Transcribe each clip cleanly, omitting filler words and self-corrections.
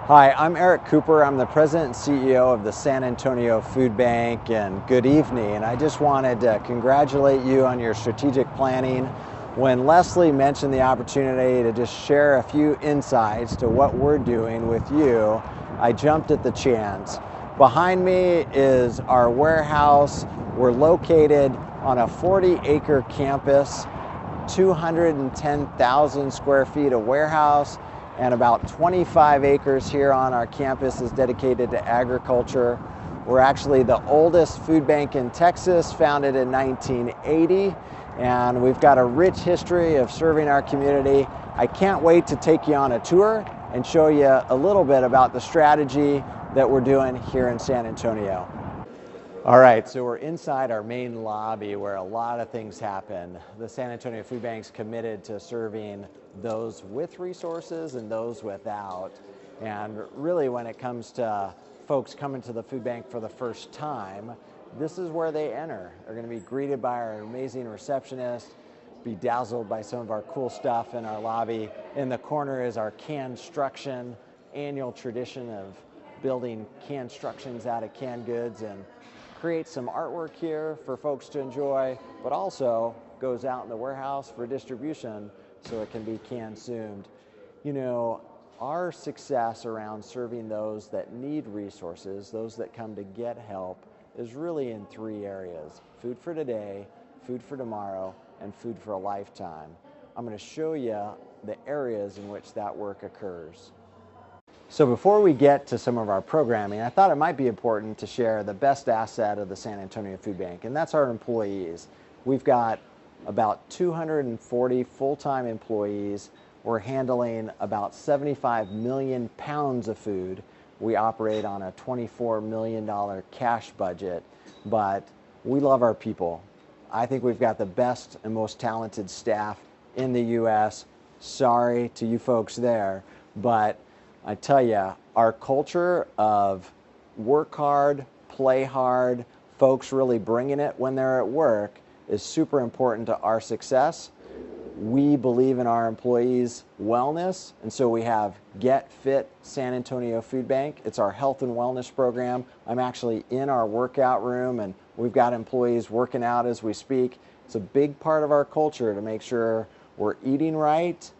Hi, I'm Eric Cooper. I'm the President and CEO of the San Antonio Food Bank, and good evening. And I just wanted to congratulate you on your strategic planning. When Leslie mentioned the opportunity to just share a few insights to what we're doing with you, I jumped at the chance. Behind me is our warehouse. We're located on a 40-acre campus, 210,000 square feet of warehouse, and about 25 acres here on our campus is dedicated to agriculture. We're actually the oldest food bank in Texas, founded in 1980, and we've got a rich history of serving our community. I can't wait to take you on a tour and show you a little bit about the strategy that we're doing here in San Antonio. All right, so we're inside our main lobby where a lot of things happen. The San Antonio Food Bank's committed to serving those with resources and those without. And really when it comes to folks coming to the food bank for the first time, this is where they enter. They're going to be greeted by our amazing receptionist, be dazzled by some of our cool stuff in our lobby. In the corner is our Canstruction, annual tradition of building constructions out of canned goods, and create some artwork here for folks to enjoy, but also goes out in the warehouse for distribution so it can be consumed. You know, our success around serving those that need resources, those that come to get help, is really in three areas: food for today, food for tomorrow, and food for a lifetime. I'm going to show you the areas in which that work occurs. So before we get to some of our programming, I thought it might be important to share the best asset of the San Antonio Food Bank, and that's our employees. We've got about 240 full-time employees. We're handling about 75 million pounds of food. We operate on a $24 million cash budget, but we love our people. I think we've got the best and most talented staff in the U.S. Sorry to you folks there, but I tell you, our culture of work hard, play hard, folks really bringing it when they're at work is super important to our success. We believe in our employees' wellness, and so we have Get Fit San Antonio Food Bank. It's our health and wellness program. I'm actually in our workout room, and we've got employees working out as we speak. It's a big part of our culture to make sure we're eating right,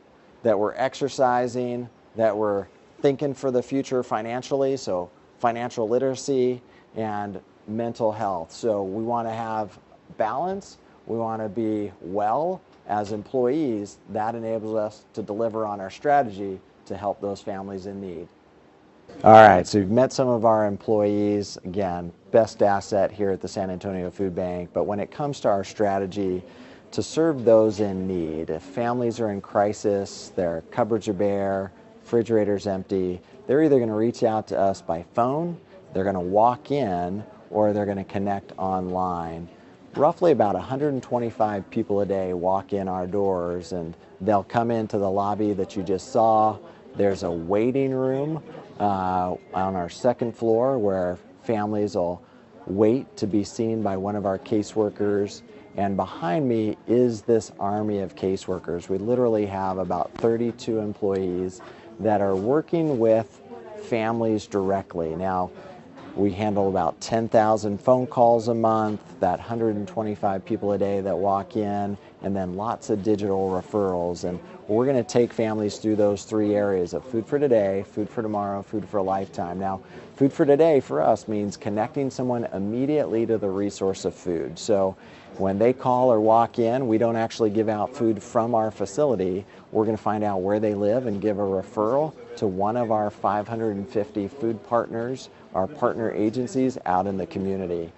that we're exercising, that we're thinking for the future financially, so financial literacy and mental health. So we want to have balance. We want to be well as employees. That enables us to deliver on our strategy to help those families in need. All right, so you've met some of our employees. Again, best asset here at the San Antonio Food Bank. But when it comes to our strategy to serve those in need, if families are in crisis, their cupboards are bare, refrigerator's empty, they're either going to reach out to us by phone, they're going to walk in, or they're going to connect online. Roughly about 125 people a day walk in our doors, and they'll come into the lobby that you just saw. There's a waiting room on our second floor where families will wait to be seen by one of our caseworkers. And behind me is this army of caseworkers. We literally have about 32 employees that are working with families directly. Now, we handle about 10,000 phone calls a month, that 125 people a day that walk in, and then lots of digital referrals. And we're going to take families through those three areas of food for today, food for tomorrow, food for a lifetime. Now, food for today for us means connecting someone immediately to the resource of food. So when they call or walk in, we don't actually give out food from our facility. We're going to find out where they live and give a referral to one of our 550 food partners, our partner agencies out in the community.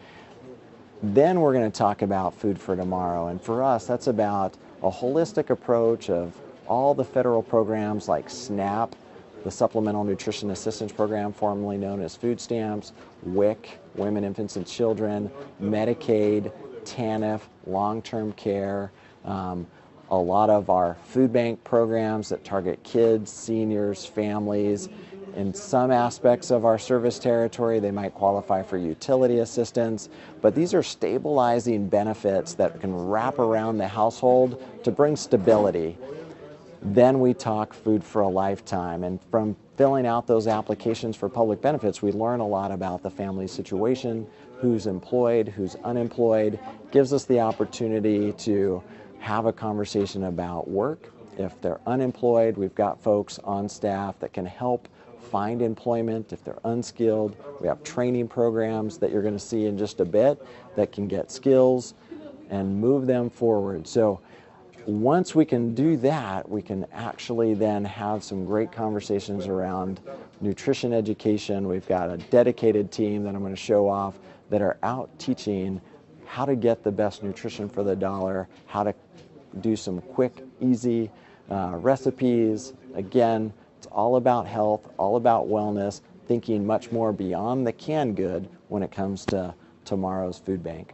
Then we're going to talk about food for tomorrow. And for us, that's about a holistic approach of all the federal programs like SNAP, the Supplemental Nutrition Assistance Program, formerly known as food stamps, WIC, Women, Infants, and Children, Medicaid, TANF, long-term care, a lot of our food bank programs that target kids, seniors, families. In some aspects of our service territory, they might qualify for utility assistance, but these are stabilizing benefits that can wrap around the household to bring stability. Then we talk food for a lifetime, and from filling out those applications for public benefits, we learn a lot about the family situation, who's employed, who's unemployed, gives us the opportunity to have a conversation about work. If they're unemployed, we've got folks on staff that can help find employment. If they're unskilled, we have training programs that you're going to see in just a bit that can get skills and move them forward. So once we can do that, we can actually then have some great conversations around nutrition education. We've got a dedicated team that I'm going to show off that are out teaching how to get the best nutrition for the dollar, how to do some quick, easy recipes. Again, it's all about health, all about wellness, thinking much more beyond the canned good when it comes to tomorrow's food bank.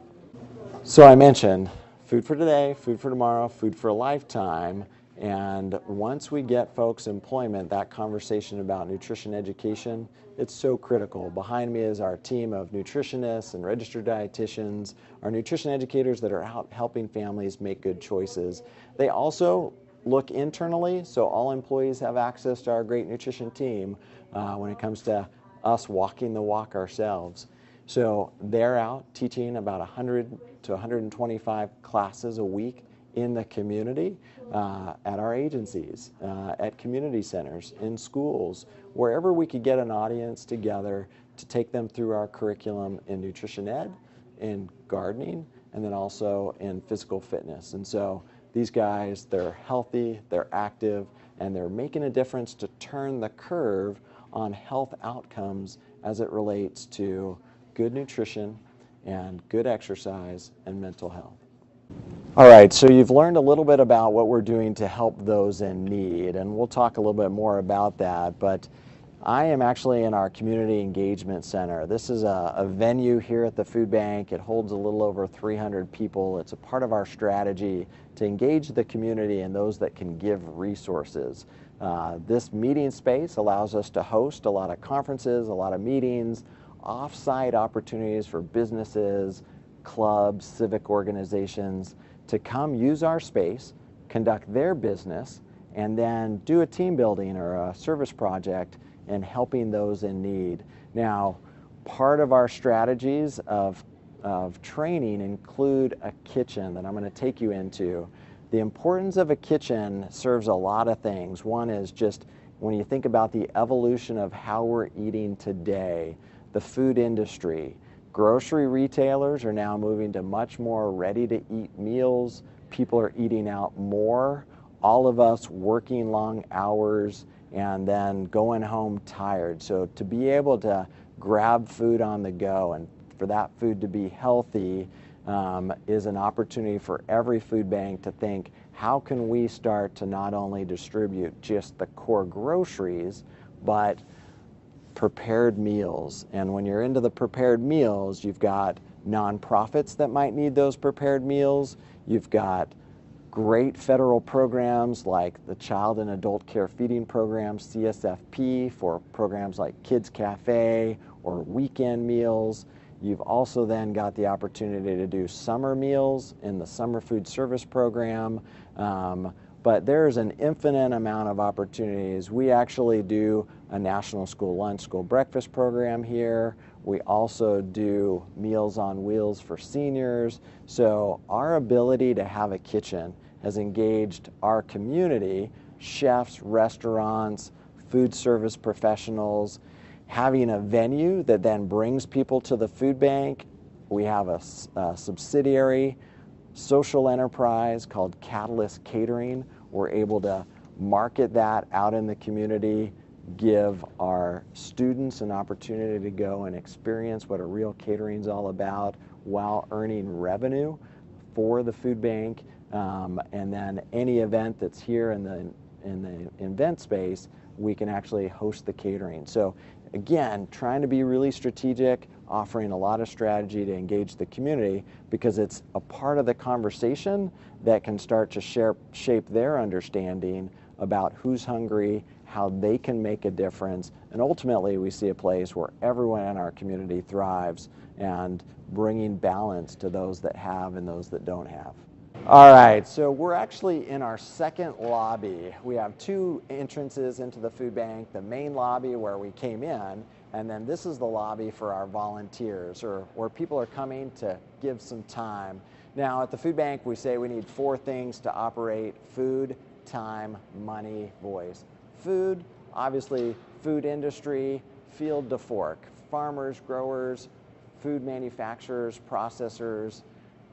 So I mentioned food for today, food for tomorrow, food for a lifetime. And once we get folks employment, that conversation about nutrition education, it's so critical. Behind me is our team of nutritionists and registered dietitians, our nutrition educators that are out helping families make good choices. They also look internally, so all employees have access to our great nutrition team when it comes to us walking the walk ourselves. So they're out teaching about 100 to 125 classes a week in the community, at our agencies, at community centers, in schools, wherever we could get an audience together to take them through our curriculum in nutrition ed, in gardening, and then also in physical fitness. And so these guys, they're healthy, they're active, and they're making a difference to turn the curve on health outcomes as it relates to good nutrition and good exercise and mental health. All right, so you've learned a little bit about what we're doing to help those in need, and we'll talk a little bit more about that, but I am actually in our Community Engagement Center. This is a venue here at the food bank. It holds a little over 300 people. It's a part of our strategy to engage the community and those that can give resources. This meeting space allows us to host a lot of conferences, a lot of meetings, off-site opportunities for businesses, clubs, civic organizations to come use our space, conduct their business, and then do a team building or a service project in helping those in need. Now, part of our strategies of training include a kitchen that I'm going to take you into. The importance of a kitchen serves a lot of things. One is just when you think about the evolution of how we're eating today, the food industry, grocery retailers are now moving to much more ready-to-eat meals. People are eating out more. All of us working long hours and then going home tired. So to be able to grab food on the go and for that food to be healthy is an opportunity for every food bank to think, how can we start to not only distribute just the core groceries, but prepared meals. And when you're into the prepared meals, you've got nonprofits that might need those prepared meals. You've got great federal programs like the Child and Adult Care Feeding Program, CSFP, for programs like Kids Cafe or weekend meals. You've also then got the opportunity to do summer meals in the Summer Food Service Program. But there's an infinite amount of opportunities. We actually do a National School Lunch, School Breakfast program here. We also do Meals on Wheels for seniors. So our ability to have a kitchen has engaged our community, chefs, restaurants, food service professionals, having a venue that then brings people to the food bank. We have a subsidiary social enterprise called Catalyst Catering. We're able to market that out in the community, give our students an opportunity to go and experience what a real catering is all about while earning revenue for the food bank. And then any event that's here in the event space, we can actually host the catering. So again, trying to be really strategic, offering a lot of strategy to engage the community because it's a part of the conversation that can start to shape their understanding about who's hungry, how they can make a difference, and ultimately we see a place where everyone in our community thrives and bringing balance to those that have and those that don't have. All right, so we're actually in our second lobby. We have two entrances into the food bank, the main lobby where we came in, and then this is the lobby for our volunteers, or where people are coming to give some time. Now, at the food bank, we say we need four things to operate: food, time, money, voice. Food, obviously, food industry, field to fork, farmers, growers, food manufacturers, processors,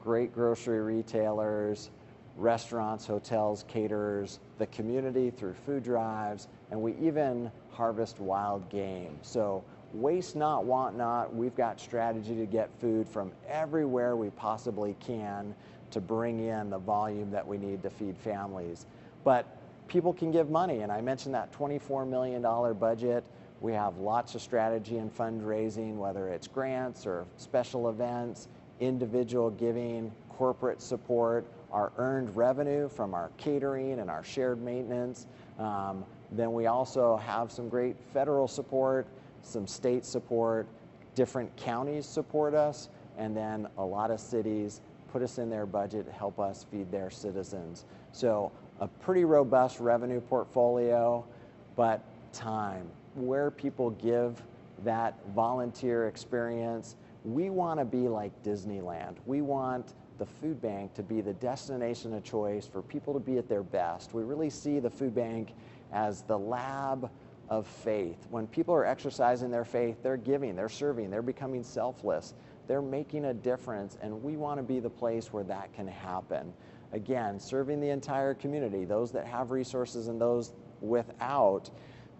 great grocery retailers, restaurants, hotels, caterers, the community through food drives, and we even harvest wild game. So waste not, want not. We've got strategy to get food from everywhere we possibly can to bring in the volume that we need to feed families. But people can give money, and I mentioned that $24 million budget. We have lots of strategy and fundraising, whether it's grants or special events, individual giving, corporate support, our earned revenue from our catering and our shared maintenance. Then we also have some great federal support, some state support, different counties support us, and then a lot of cities put us in their budget to help us feed their citizens. So a pretty robust revenue portfolio, but time, where people give that volunteer experience. We want to be like Disneyland. We want the food bank to be the destination of choice for people to be at their best. We really see the food bank as the lab of faith. When people are exercising their faith, they're giving, they're serving, they're becoming selfless, they're making a difference, and we want to be the place where that can happen. Again, serving the entire community, those that have resources and those without.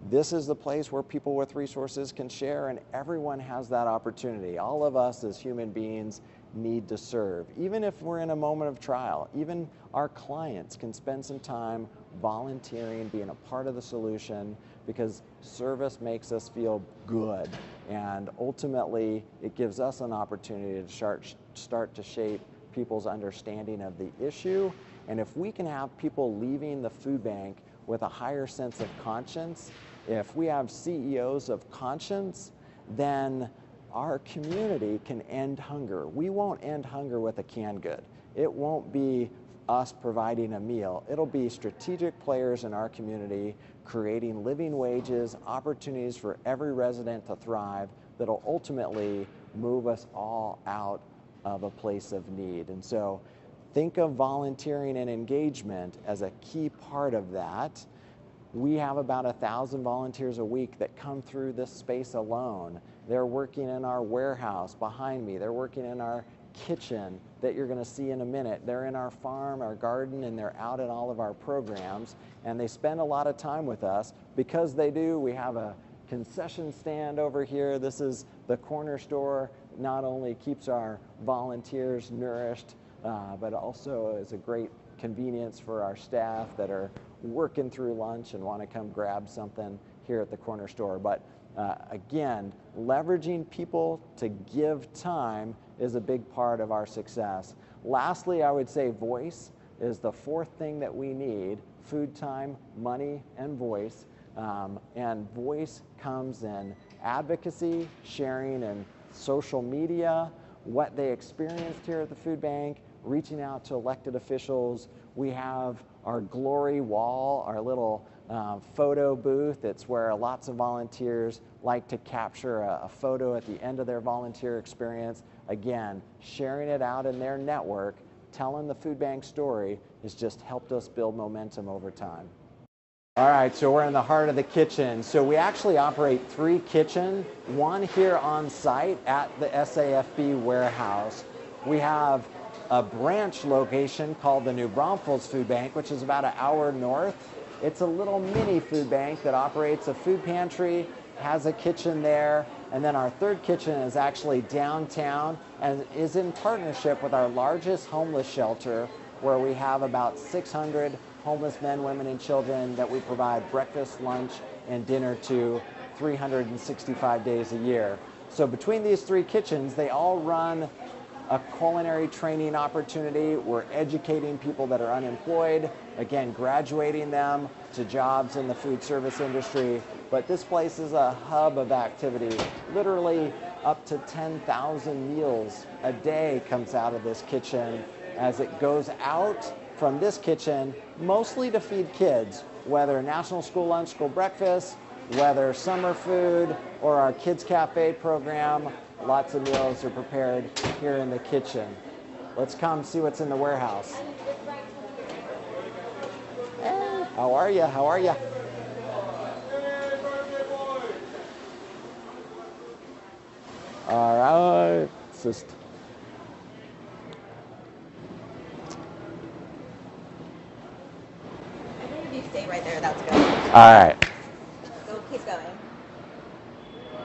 This is the place where people with resources can share, and everyone has that opportunity. All of us as human beings need to serve. Even if we're in a moment of trial, even our clients can spend some time volunteering, being a part of the solution, because service makes us feel good. And ultimately, it gives us an opportunity to start to shape people's understanding of the issue. And if we can have people leaving the food bank with a higher sense of conscience, if we have CEOs of conscience, then our community can end hunger. We won't end hunger with a canned good. It won't be us providing a meal. It'll be strategic players in our community creating living wages, opportunities for every resident to thrive, that'll ultimately move us all out of a place of need. And so think of volunteering and engagement as a key part of that. We have about 1,000 volunteers a week that come through this space alone. They're working in our warehouse behind me. They're working in our kitchen that you're going to see in a minute. They're in our farm, our garden, and they're out in all of our programs. And they spend a lot of time with us. Because they do, we have a concession stand over here. This is the corner store. Not only keeps our volunteers nourished, but also is a great convenience for our staff that are working through lunch and want to come grab something here at the corner store. But again, leveraging people to give time is a big part of our success. Lastly, I would say voice is the fourth thing that we need: food, time, money, and voice. And voice comes in advocacy, sharing, and social media, what they experienced here at the food bank, reaching out to elected officials. We have our glory wall, our little photo booth. It's where lots of volunteers like to capture a photo at the end of their volunteer experience. Again, sharing it out in their network, telling the food bank story has just helped us build momentum over time. All right, so we're in the heart of the kitchen. So we actually operate 3 kitchens, one here on site at the SAFB warehouse. We have a branch location called the New Braunfels Food Bank, which is about an hour north. It's a little mini food bank that operates a food pantry, has a kitchen there, and then our third kitchen is actually downtown and is in partnership with our largest homeless shelter, where we have about 600 homeless men, women, and children that we provide breakfast, lunch, and dinner to 365 days a year. So between these 3 kitchens, they all run a culinary training opportunity. We're educating people that are unemployed, again, graduating them to jobs in the food service industry. But this place is a hub of activity. Literally up to 10,000 meals a day comes out of this kitchen. as it goes out from this kitchen, mostly to feed kids, whether National School Lunch, School Breakfast, whether summer food, or our Kids Cafe program. Lots of meals are prepared here in the kitchen. Let's come see what's in the warehouse. Hey, how are you? How are you? All right, it's just If you stay right there, that's good. all right. So keep going.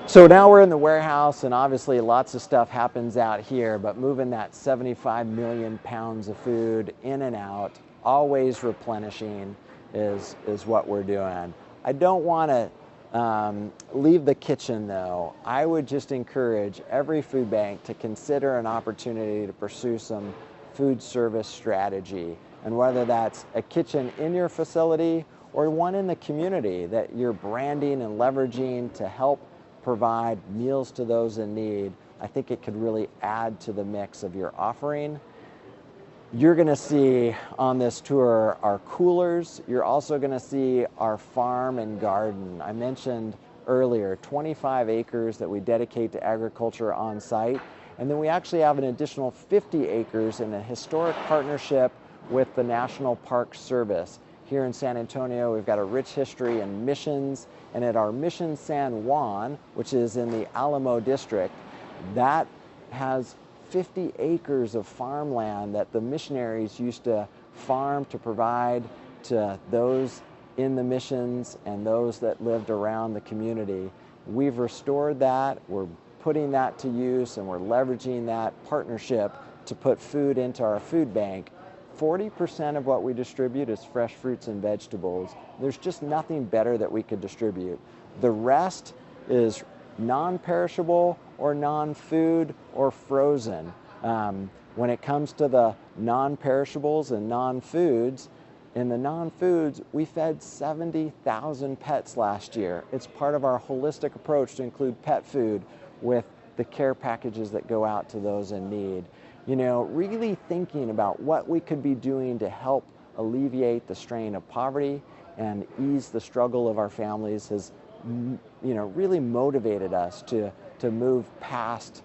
So now we're in the warehouse, and obviously lots of stuff happens out here, but moving that 75 million pounds of food in and out, always replenishing, is what we're doing. I don't want to leave the kitchen though. I would just encourage every food bank to consider an opportunity to pursue some food service strategy, and whether that's a kitchen in your facility or one in the community that you're branding and leveraging to help provide meals to those in need, I think it could really add to the mix of your offering. You're going to see on this tour our coolers. You're also going to see our farm and garden. I mentioned earlier 25 acres that we dedicate to agriculture on site, and then we actually have an additional 50 acres in a historic partnership with the National Park Service. Here in San Antonio, we've got a rich history in missions, and at our Mission San Juan, which is in the Alamo district, that has 50 acres of farmland that the missionaries used to farm to provide to those in the missions and those that lived around the community. We've restored that, we're putting that to use, and we're leveraging that partnership to put food into our food bank. 40% of what we distribute is fresh fruits and vegetables. There's just nothing better that we could distribute. The rest is non-perishable or non-food or frozen. When it comes to the non-perishables and non-foods, in the non-foods, we fed 70,000 pets last year. It's part of our holistic approach to include pet food with the care packages that go out to those in need. You know, really thinking about what we could be doing to help alleviate the strain of poverty and ease the struggle of our families has, really motivated us to move past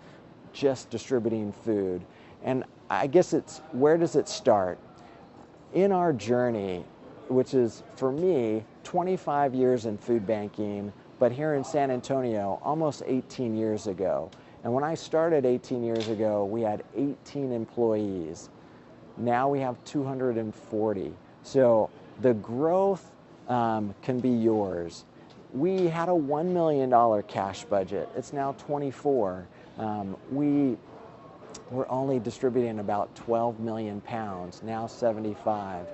just distributing food. And I guess it's, where does it start? In our journey, which is, for me, 25 years in food banking, but here in San Antonio, almost 18 years ago. And when I started 18 years ago, we had 18 employees. Now we have 240. So the growth can be yours. We had a $1 million cash budget. It's now 24. We were only distributing about 12 million pounds, now 75.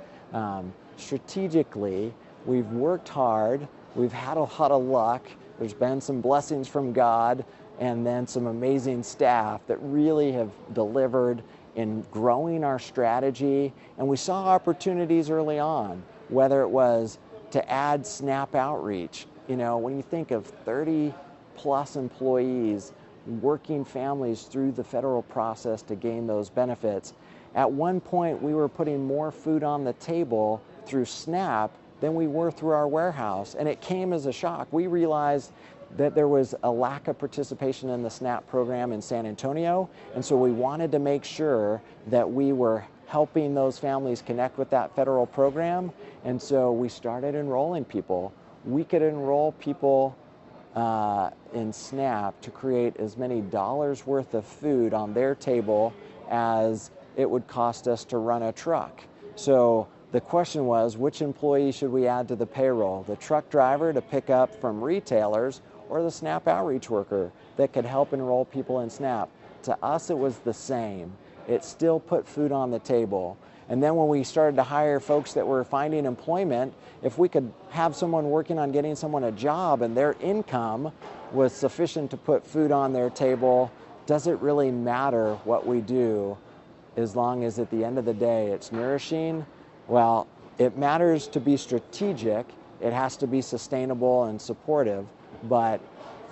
Strategically, we've worked hard. We've had a lot of luck. There's been some blessings from God, and then some amazing staff that really have delivered in growing our strategy. And we saw opportunities early on, whether it was to add SNAP outreach. You know, when you think of 30 plus employees working families through the federal process to gain those benefits, at one point we were putting more food on the table through SNAP than we were through our warehouse. And it came as a shock. We realized that there was a lack of participation in the SNAP program in San Antonio, and so we wanted to make sure that we were helping those families connect with that federal program, and so we started enrolling people. We could enroll people in SNAP to create as many dollars worth of food on their table as it would cost us to run a truck. So the question was, which employee should we add to the payroll? The truck driver to pick up from retailers, or the SNAP outreach worker that could help enroll people in SNAP? To us, it was the same. It still put food on the table. And then when we started to hire folks that were finding employment, if we could have someone working on getting someone a job and their income was sufficient to put food on their table, does it really matter what we do as long as at the end of the day it's nourishing? Well, it matters to be strategic. It has to be sustainable and supportive, but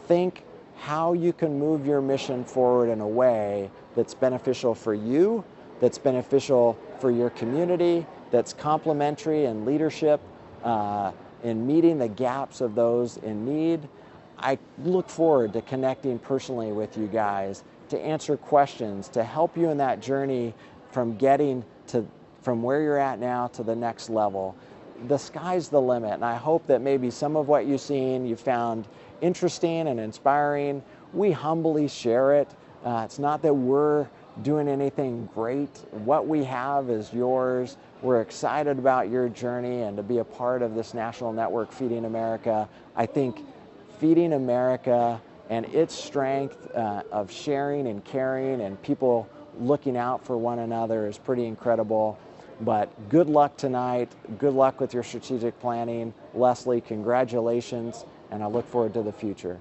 think how you can move your mission forward in a way that's beneficial for you, that's beneficial for your community, that's complementary in leadership, in meeting the gaps of those in need. I look forward to connecting personally with you guys, to answer questions, to help you in that journey from from where you're at now to the next level. The sky's the limit, and I hope that maybe some of what you've seen you found interesting and inspiring. We humbly share it. It's not that we're doing anything great. What we have is yours. We're excited about your journey and to be a part of this national network, Feeding America. I think Feeding America and its strength of sharing and caring and people looking out for one another is pretty incredible. But good luck tonight. Good luck with your strategic planning. Leslie, congratulations, and I look forward to the future.